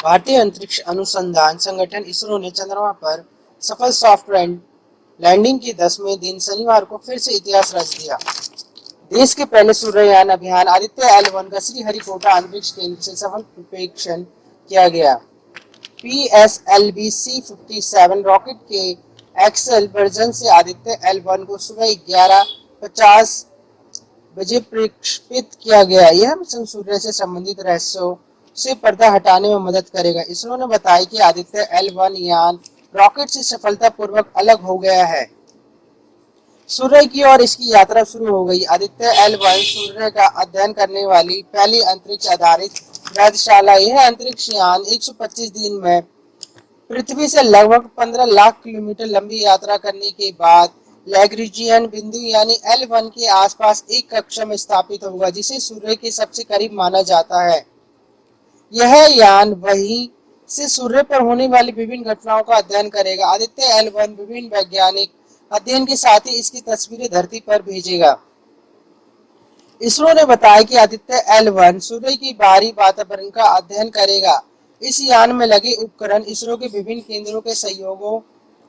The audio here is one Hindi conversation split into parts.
भारतीय अंतरिक्ष अनुसंधान संगठन इसरो ने चंद्रमा पर सफल सॉफ्ट लैंडिंग के 10वें दिन शनिवार को फिर से इतिहास रच दिया। देश के पहले सूर्ययान अभियान आदित्य L1 का श्रीहरिकोटा अंतरिक्ष केंद्र से सफल प्रक्षेपण किया गया। PSLV C-57 रॉकेट के एक्सेल वर्जन से आदित्य L1 को सुबह 11:50 बजे प्रक्षेपित किया गया। यह मिशन सूर्य से संबंधित रहस्यों से पर्दा हटाने में मदद करेगा। इसरो ने बताया कि आदित्य L1 यान रॉकेट से सफलतापूर्वक अलग हो गया है, सूर्य की ओर इसकी यात्रा शुरू हो गई। आदित्य L1 सूर्य का अध्ययन करने वाली पहली अंतरिक्ष आधारित प्रयोगशाला। यह अंतरिक्ष यान 125 दिन में पृथ्वी से लगभग 15 लाख किलोमीटर लंबी यात्रा करने के बाद लैग्रेंजियन बिंदु यानी L1 के आसपास एक कक्षा में स्थापित होगा, जिसे सूर्य के सबसे करीब माना जाता है। यह यान वहीं से सूर्य पर होने वाली विभिन्न घटनाओं का अध्ययन करेगा। आदित्य L1 विभिन्न वैज्ञानिक अध्ययन के साथ ही इसकी तस्वीरें धरती पर भेजेगा। इसरो ने बताया कि आदित्य L1 सूर्य की बाहरी वातावरण का अध्ययन करेगा। इस यान में लगे उपकरण इसरो के विभिन्न केंद्रों के सहयोगों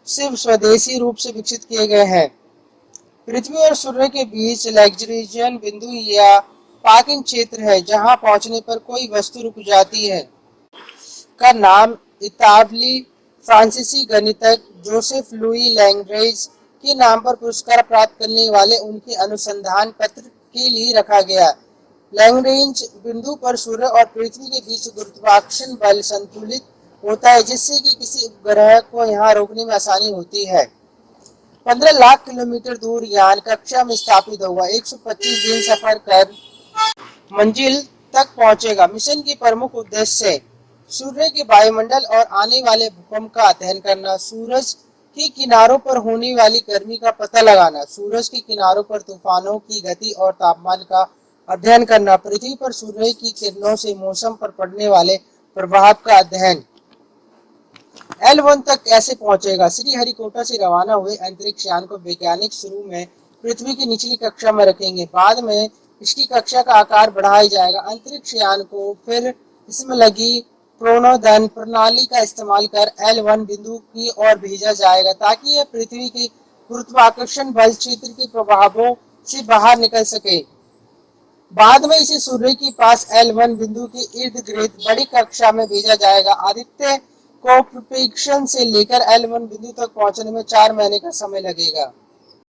से स्वदेशी रूप से विकसित किए गए हैं। पृथ्वी और सूर्य के बीच लैग्रेंजियन बिंदु या पार्किंग क्षेत्र है, जहां पहुंचने पर कोई वस्तु रुक जाती है, का नाम इतालवी फ्रांसीसी गणितज्ञ जोसेफ लुई लैग्रेंज के नाम पर पुरस्कार प्राप्त करने वाले उनके अनुसंधान पत्र के लिए रखा गया। लैग्रेंज बिंदु पर सूर्य और पृथ्वी के बीच गुरुत्वाकर्षण बल संतुलित होता है, जिससे कि किसी उपग्रह को यहां रोकने में आसानी होती है। 15 लाख किलोमीटर दूर यान कक्षा में स्थापित होगा। 125 दिन सफर कर मंजिल तक पहुंचेगा। मिशन की प्रमुख उद्देश्य सूर्य के वायुमंडल और आने वाले भूकंप का अध्ययन करना, सूरज के किनारों पर होने वाली गर्मी का पता लगाना, सूरज के किनारों पर तूफानों की गति और तापमान का अध्ययन करना, पृथ्वी पर सूर्य की किरणों से मौसम पर पड़ने वाले प्रभाव का अध्ययन। L1 तक कैसे पहुंचेगा? श्रीहरिकोटा से रवाना हुए अंतरिक्ष यान को वैज्ञानिक शुरू में पृथ्वी की निचली कक्षा में रखेंगे, बाद में इसकी कक्षा का आकार बढ़ाया जाएगा। अंतरिक्ष यान को फिर इसमें लगी प्रणोदन प्रणाली का इस्तेमाल कर L1 बिंदु की ओर भेजा जाएगा, ताकि यह पृथ्वी के गुरुत्वाकर्षण बल क्षेत्र के प्रभावों से बाहर निकल सके। बाद में इसे सूर्य के पास L1 बिंदु के इर्द गिर्द बड़ी कक्षा में भेजा जाएगा। आदित्य को प्रक्षेपण से लेकर L1 बिंदु तक पहुंचने में 4 महीने का समय लगेगा।